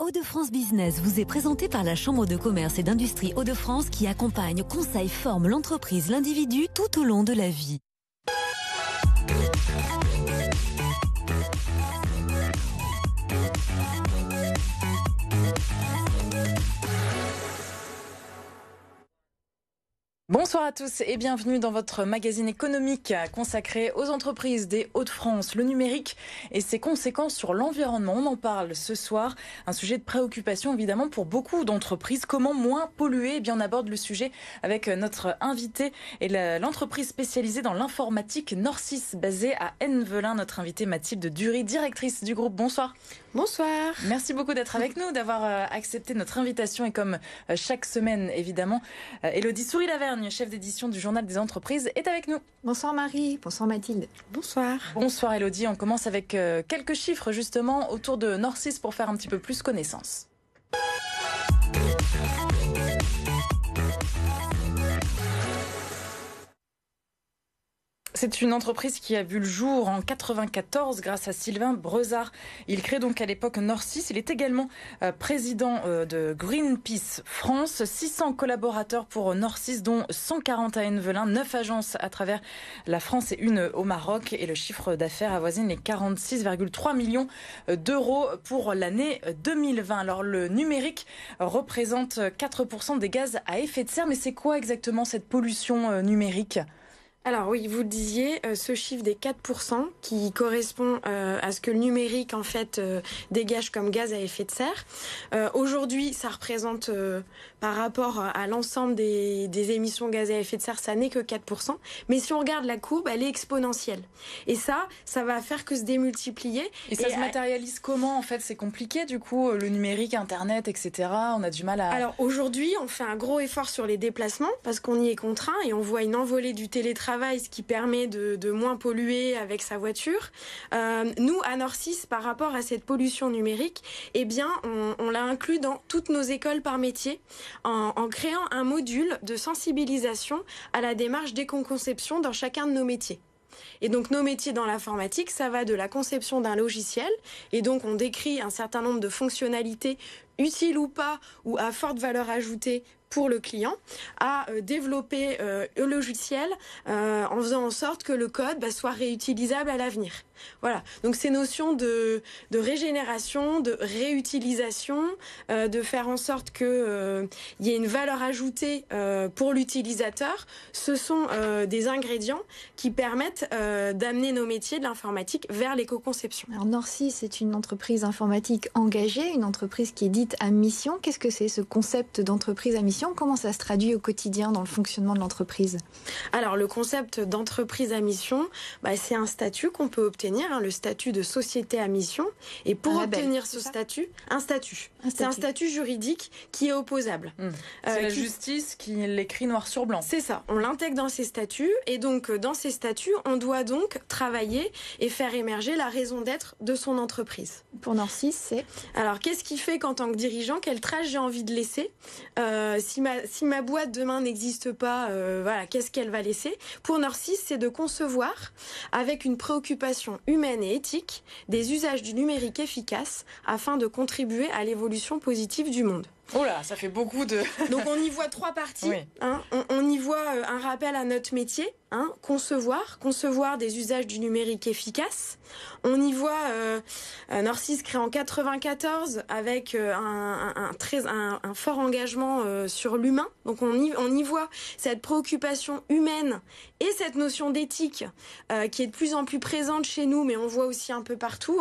Hauts-de-France Business vous est présenté par la Chambre de commerce et d'industrie Hauts-de-France qui accompagne, conseille, forme l'entreprise, l'individu tout au long de la vie. Bonsoir à tous et bienvenue dans votre magazine économique consacré aux entreprises des Hauts-de-France, le numérique et ses conséquences sur l'environnement. On en parle ce soir, un sujet de préoccupation évidemment pour beaucoup d'entreprises. Comment moins polluer ? Eh bien, on aborde le sujet avec notre invité et l'entreprise spécialisée dans l'informatique Norsys, basée à Ennevelin. Notre invitée Mathilde Dury, directrice du groupe. Bonsoir. Bonsoir. Merci beaucoup d'être avec nous, d'avoir accepté notre invitation et comme chaque semaine évidemment, Élodie Souris-Lavergne, chef d'édition du Journal des entreprises, est avec nous. Bonsoir Marie, bonsoir Mathilde. Bonsoir. Bonsoir Élodie, on commence avec quelques chiffres justement autour de Norsys pour faire un petit peu plus connaissance. C'est une entreprise qui a vu le jour en 1994 grâce à Sylvain Brezard. Il crée donc à l'époque Norsys. Il est également président de Greenpeace France. 600 collaborateurs pour Norsys, dont 140 à Ennevelin, 9 agences à travers la France et une au Maroc. Et le chiffre d'affaires avoisine les 46,3 millions d'euros pour l'année 2020. Alors le numérique représente 4% des gaz à effet de serre. Mais c'est quoi exactement cette pollution numérique ? Alors oui, vous le disiez, ce chiffre des 4% qui correspond à ce que le numérique en fait dégage comme gaz à effet de serre. Aujourd'hui, ça représente par rapport à l'ensemble des émissions gaz à effet de serre, ça n'est que 4%. Mais si on regarde la courbe, elle est exponentielle. Et ça va faire que se démultiplier. Et ça se matérialise comment en fait ? C'est compliqué du coup, le numérique, Internet, etc. On a du mal à... Alors aujourd'hui, on fait un gros effort sur les déplacements parce qu'on y est contraint et on voit une envolée du télétravail, ce qui permet de moins polluer avec sa voiture. Nous, à Norsys, par rapport à cette pollution numérique, eh bien, on l'a inclus dans toutes nos écoles par métier en créant un module de sensibilisation à la démarche d'éco-conception dans chacun de nos métiers. Et donc nos métiers dans l'informatique, ça va de la conception d'un logiciel et donc on décrit un certain nombre de fonctionnalités utiles ou pas ou à forte valeur ajoutée pour le client, à développer le logiciel en faisant en sorte que le code soit réutilisable à l'avenir. Voilà, donc ces notions de régénération, de réutilisation, de faire en sorte qu'il y ait une valeur ajoutée pour l'utilisateur, ce sont des ingrédients qui permettent d'amener nos métiers de l'informatique vers l'éco-conception. Alors Norsys, c'est une entreprise informatique engagée, une entreprise qui est dite à mission. Qu'est-ce que c'est ce concept d'entreprise à mission ? Comment ça se traduit au quotidien dans le fonctionnement de l'entreprise ? Alors le concept d'entreprise à mission, c'est un statut qu'on peut obtenir, le statut de société à mission. Et pour obtenir ce statut, c'est un statut juridique qui est opposable. C'est la justice qui l'écrit noir sur blanc. C'est ça, on l'intègre dans ces statuts et donc dans ces statuts, on doit donc travailler et faire émerger la raison d'être de son entreprise. Pour Norsys, c'est... Alors qu'est-ce qui fait qu'en tant que dirigeant, quelle trace j'ai envie de laisser ? Si ma boîte demain n'existe pas, qu'est-ce qu'elle va laisser ? Pour Norsys, c'est de concevoir avec une préoccupation humaine et éthique des usages du numérique efficaces afin de contribuer à l'évolution positive du monde. Oh là, ça fait beaucoup de... Donc on y voit 3 parties. Oui. On y voit un rappel à notre métier, concevoir des usages du numérique efficaces. On y voit Norsys créé en 1994 avec un fort engagement sur l'humain. Donc on y voit cette préoccupation humaine et cette notion d'éthique qui est de plus en plus présente chez nous, mais on voit aussi un peu partout.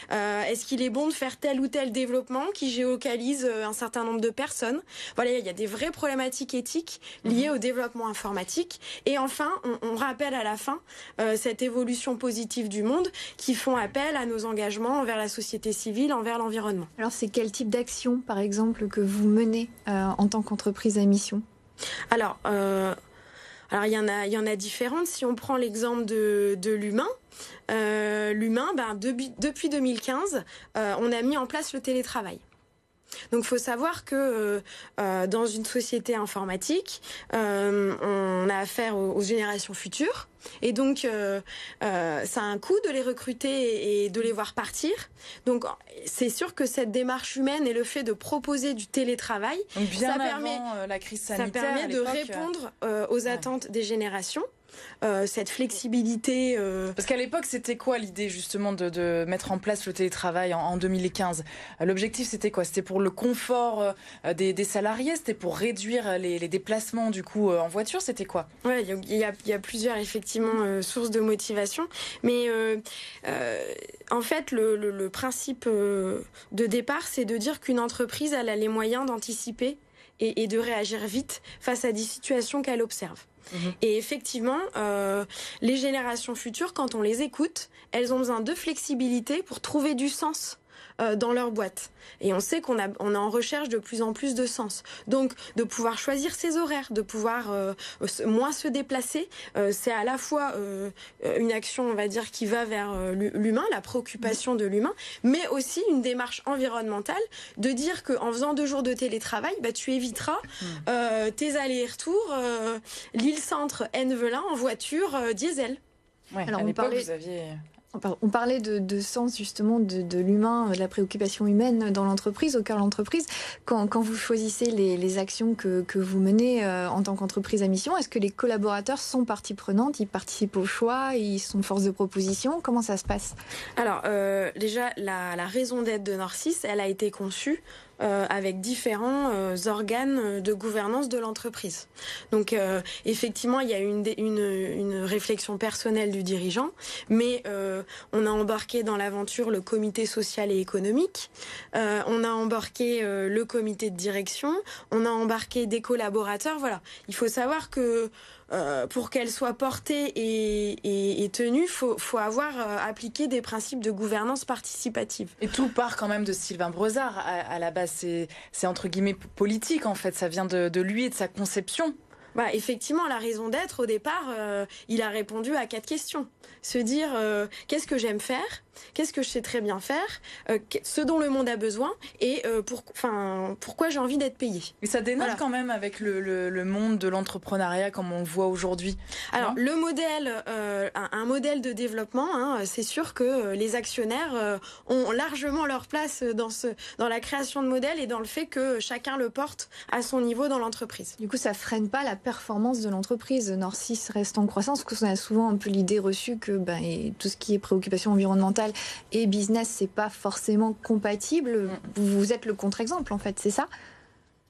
Est-ce qu'il est bon de faire tel ou tel développement qui géolocalise un certain nombre de personnes ? Voilà, il y a des vraies problématiques éthiques liées au développement informatique. Et enfin, on rappelle à la fin cette évolution positive du monde qui font appel à nos engagements envers la société civile, envers l'environnement. Alors c'est quel type d'action, par exemple, que vous menez en tant qu'entreprise à mission ? Alors il y en a différentes. Si on prend l'exemple de l'humain, depuis 2015, on a mis en place le télétravail. Donc, il faut savoir que dans une société informatique, on a affaire aux générations futures. Et donc, ça a un coût de les recruter et de les voir partir. Donc, c'est sûr que cette démarche humaine et le fait de proposer du télétravail, donc bien avant la crise sanitaire, ça permet de répondre aux attentes des générations. Cette flexibilité. Parce qu'à l'époque, c'était quoi l'idée justement de mettre en place le télétravail en 2015 ? L'objectif, c'était quoi ? C'était pour le confort des salariés ? C'était pour réduire les déplacements du coup en voiture ? C'était quoi ? Ouais, il y a plusieurs effectivement sources de motivation, mais en fait, le principe de départ, c'est de dire qu'une entreprise elle a les moyens d'anticiper et de réagir vite face à des situations qu'elle observe. Et effectivement, les générations futures, quand on les écoute, elles ont besoin de flexibilité pour trouver du sens dans leur boîte. Et on sait qu'on est en recherche de plus en plus de sens. Donc, de pouvoir choisir ses horaires, de pouvoir moins se déplacer, c'est à la fois une action, on va dire, qui va vers l'humain, la préoccupation de l'humain, mais aussi une démarche environnementale de dire qu'en faisant 2 jours de télétravail, tu éviteras tes allers-retours Lille-Centre, N-Velin en voiture diesel. Ouais, alors, à l'époque, vous aviez... On parlait de sens justement de l'humain, de la préoccupation humaine dans l'entreprise, au cœur de l'entreprise. Quand vous choisissez les actions que vous menez en tant qu'entreprise à mission, est-ce que les collaborateurs sont partie prenante, ils participent au choix, ils sont force de proposition ? Comment ça se passe ? Alors déjà, la raison d'être de Nord6, elle a été conçue avec différents organes de gouvernance de l'entreprise. Donc effectivement, il y a une réflexion personnelle du dirigeant, mais on a embarqué dans l'aventure le comité social et économique, on a embarqué le comité de direction, on a embarqué des collaborateurs. Voilà, il faut savoir que pour qu'elle soit portée et tenue, faut avoir appliqué des principes de gouvernance participative. Et tout part quand même de Sylvain Brezard. À la base, c'est entre guillemets politique en fait. Ça vient de lui et de sa conception. Effectivement, la raison d'être, au départ, il a répondu à 4 questions. Se dire, qu'est-ce que j'aime faire ? Qu'est-ce que je sais très bien faire ? Ce dont le monde a besoin et pourquoi j'ai envie d'être payé. Et ça dénote quand même avec le monde de l'entrepreneuriat comme on le voit aujourd'hui. Alors, le modèle, un modèle de développement, c'est sûr que les actionnaires ont largement leur place dans la création de modèles et dans le fait que chacun le porte à son niveau dans l'entreprise. Du coup, ça freine pas la performance de l'entreprise. Nord6 reste en croissance parce qu'on a souvent un peu l'idée reçue que tout ce qui est préoccupation environnementale et business, c'est pas forcément compatible. Vous êtes le contre-exemple en fait, c'est ça ?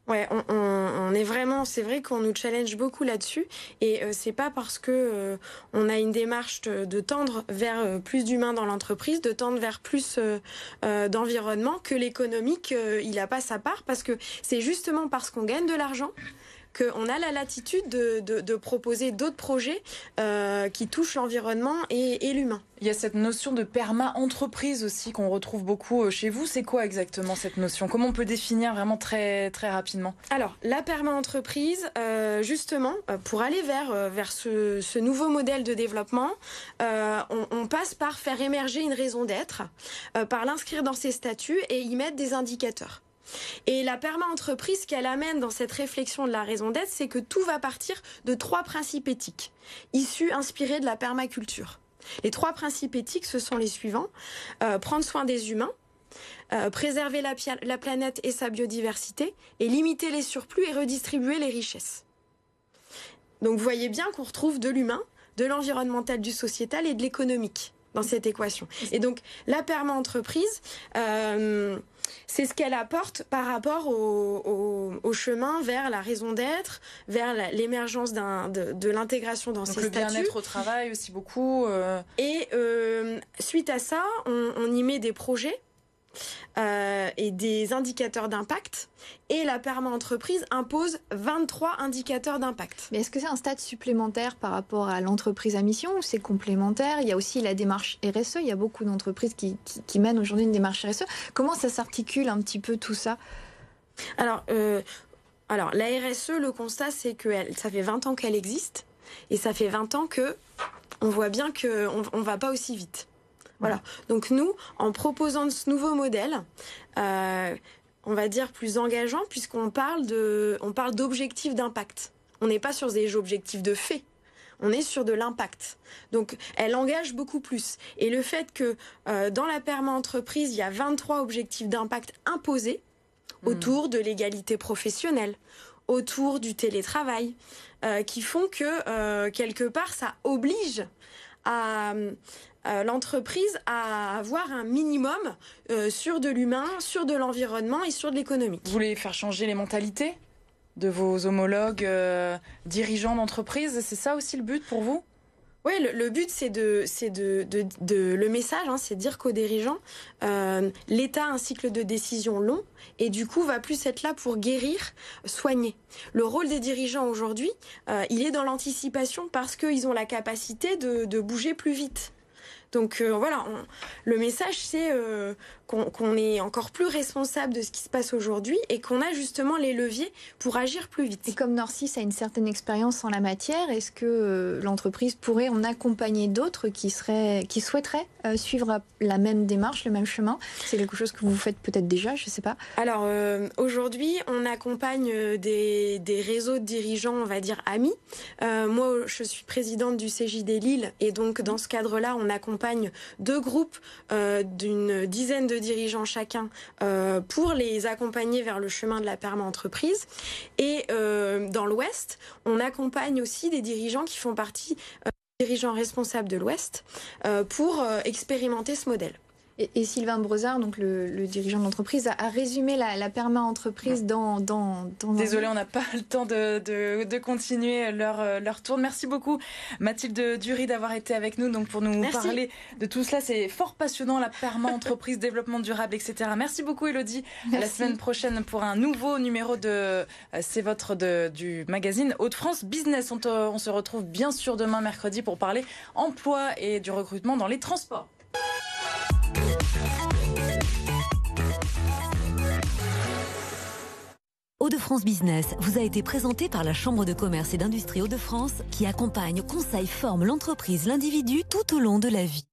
Ouais, on est vraiment, c'est vrai qu'on nous challenge beaucoup là-dessus et c'est pas parce que on a une démarche de tendre vers plus d'humains dans l'entreprise, de tendre vers plus d'environnement que l'économique, il a pas sa part, parce que c'est justement parce qu'on gagne de l'argent qu'on a la latitude de proposer d'autres projets qui touchent l'environnement et l'humain. Il y a cette notion de perma-entreprise aussi qu'on retrouve beaucoup chez vous. C'est quoi exactement cette notion ? Comment on peut définir vraiment très, très rapidement ? Alors, la perma-entreprise, justement, pour aller vers ce nouveau modèle de développement, on passe par faire émerger une raison d'être, par l'inscrire dans ses statuts et y mettre des indicateurs. Et la perma-entreprise, ce qu'elle amène dans cette réflexion de la raison d'être, c'est que tout va partir de 3 principes éthiques, inspirés de la permaculture. Les 3 principes éthiques, ce sont les suivants. Prendre soin des humains, préserver la planète et sa biodiversité, et limiter les surplus et redistribuer les richesses. Donc vous voyez bien qu'on retrouve de l'humain, de l'environnemental, du sociétal et de l'économique dans cette équation. Et donc la perma-entreprise, c'est ce qu'elle apporte par rapport au chemin vers la raison d'être, vers l'émergence de l'intégration dans ces statuts. Le bien-être au travail aussi beaucoup. Et suite à ça, on y met des projets et des indicateurs d'impact. Et la perma-entreprise impose 23 indicateurs d'impact. Mais est-ce que c'est un stade supplémentaire par rapport à l'entreprise à mission ou c'est complémentaire ? Il y a aussi la démarche RSE. Il y a beaucoup d'entreprises qui mènent aujourd'hui une démarche RSE. Comment ça s'articule un petit peu tout ça ? Alors, la RSE, le constat, c'est que ça fait 20 ans qu'elle existe. Et ça fait 20 ans qu'on voit bien qu'on ne va pas aussi vite. Voilà. Donc nous, en proposant ce nouveau modèle, on va dire, plus engageant, puisqu'on parle d'objectifs d'impact. On n'est pas sur des objectifs de fait. On est sur de l'impact. Donc, elle engage beaucoup plus. Et le fait que dans la perma-entreprise, il y a 23 objectifs d'impact imposés autour de l'égalité professionnelle, autour du télétravail, qui font que, quelque part, ça oblige l'entreprise à avoir un minimum sur de l'humain, sur de l'environnement et sur de l'économique. Vous voulez faire changer les mentalités de vos homologues dirigeants d'entreprise? C'est ça aussi le but pour vous? Oui, le but, le message, hein, c'est de dire qu'aux dirigeants, l'État a un cycle de décision long et du coup va plus être là pour guérir, soigner. Le rôle des dirigeants aujourd'hui, il est dans l'anticipation parce qu'ils ont la capacité de bouger plus vite. Donc voilà, le message c'est qu'on est encore plus responsable de ce qui se passe aujourd'hui et qu'on a justement les leviers pour agir plus vite. Et comme Norcis a une certaine expérience en la matière, est-ce que l'entreprise pourrait en accompagner d'autres qui souhaiteraient suivre la même démarche, le même chemin? C'est quelque chose que vous faites peut-être déjà, je ne sais pas. Alors aujourd'hui, on accompagne des réseaux de dirigeants, on va dire amis. Moi, je suis présidente du CJD Lille et donc dans ce cadre-là, on accompagne 2 groupes d'une dizaine de dirigeants chacun pour les accompagner vers le chemin de la perma-entreprise. Et dans l'Ouest, on accompagne aussi des dirigeants qui font partie des dirigeants responsables de l'Ouest pour expérimenter ce modèle. Et Sylvain Brezard, donc le dirigeant de l'entreprise, a résumé la perma-entreprise dans Désolée, on n'a pas le temps de continuer leur tour. Merci beaucoup Mathilde Dury d'avoir été avec nous donc pour nous parler de tout cela. C'est fort passionnant, la perma-entreprise, développement durable, etc. Merci beaucoup Élodie. À la semaine prochaine pour un nouveau numéro de C'est votre du magazine Hauts-de-France Business. On se retrouve bien sûr demain mercredi pour parler emploi et du recrutement dans les transports. Hauts-de-France Business vous a été présenté par la Chambre de commerce et d'industrie Hauts-de-France qui accompagne, conseille, forme l'entreprise, l'individu tout au long de la vie.